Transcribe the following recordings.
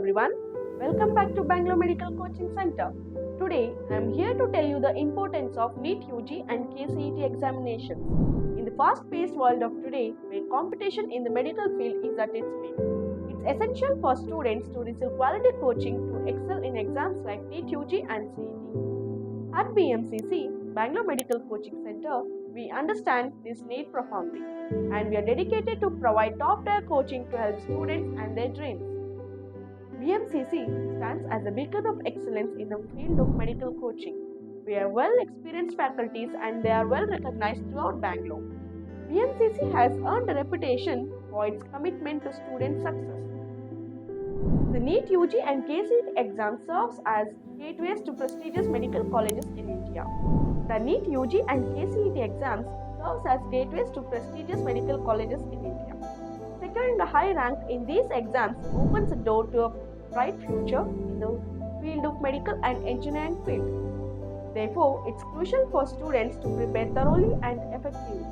everyone, welcome back to Bangalore Medical Coaching Center. Today I am here to tell you the importance of NEET UG and KCET examinations. In the fast-paced world of today, where competition in the medical field is at its peak, it's essential for students to receive quality coaching to excel in exams like NEET UG and CET. At BMCC, Bangalore Medical Coaching Center, we understand this need profoundly, and we are dedicated to provide top-tier coaching to help students and their dreams. BMCC stands as a beacon of excellence in the field of medical coaching. We have well-experienced faculties and they are well recognized throughout Bangalore. BMCC has earned a reputation for its commitment to student success. The NEET UG and KCET exam serves as gateways to prestigious medical colleges in India. The NEET UG and KCET exams serves as gateways to prestigious medical colleges in India. Securing a high rank in these exams opens a door to a bright future in the field of medical and engineering field. Therefore, it's crucial for students to prepare thoroughly and effectively.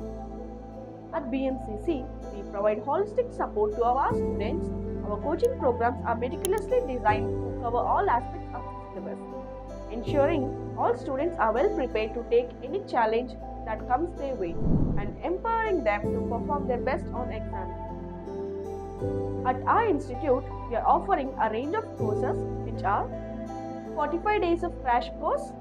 At BMCC, we provide holistic support to our students. Our coaching programs are meticulously designed to cover all aspects of the syllabus, ensuring all students are well prepared to take any challenge that comes their way and empowering them to perform their best on exams. At our institute, we are offering a range of courses which are 45 days of crash course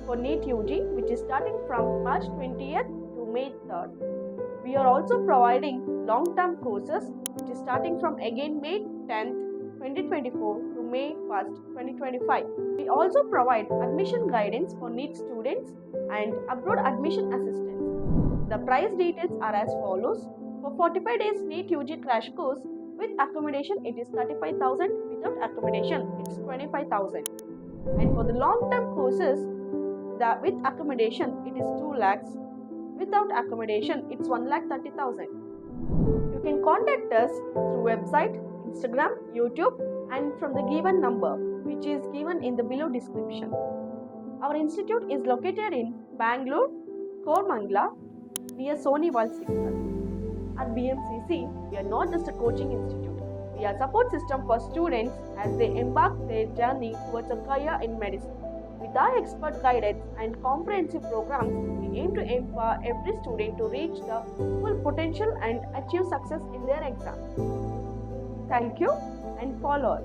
for NEET UG, which is starting from March 20th to May 3rd. We are also providing long-term courses which is starting from again May 10th, 2024 to May 1st, 2025. We also provide admission guidance for NEET students and abroad admission assistance. The price details are as follows. For 45 days NEET UG crash course, with accommodation it is 35,000, without accommodation it's 25,000. And for the long-term courses, with accommodation it is 2 lakhs, without accommodation it's 1,30,000. You can contact us through website, Instagram, YouTube and from the given number which is given in the below description. Our institute is located in Bangalore, Kormangala, near Sony World Signal. At BMCC, we are not just a coaching institute. We are a support system for students as they embark their journey towards a career in medicine. With our expert guidance and comprehensive programs, we aim to empower every student to reach the full potential and achieve success in their exams. Thank you and follow us.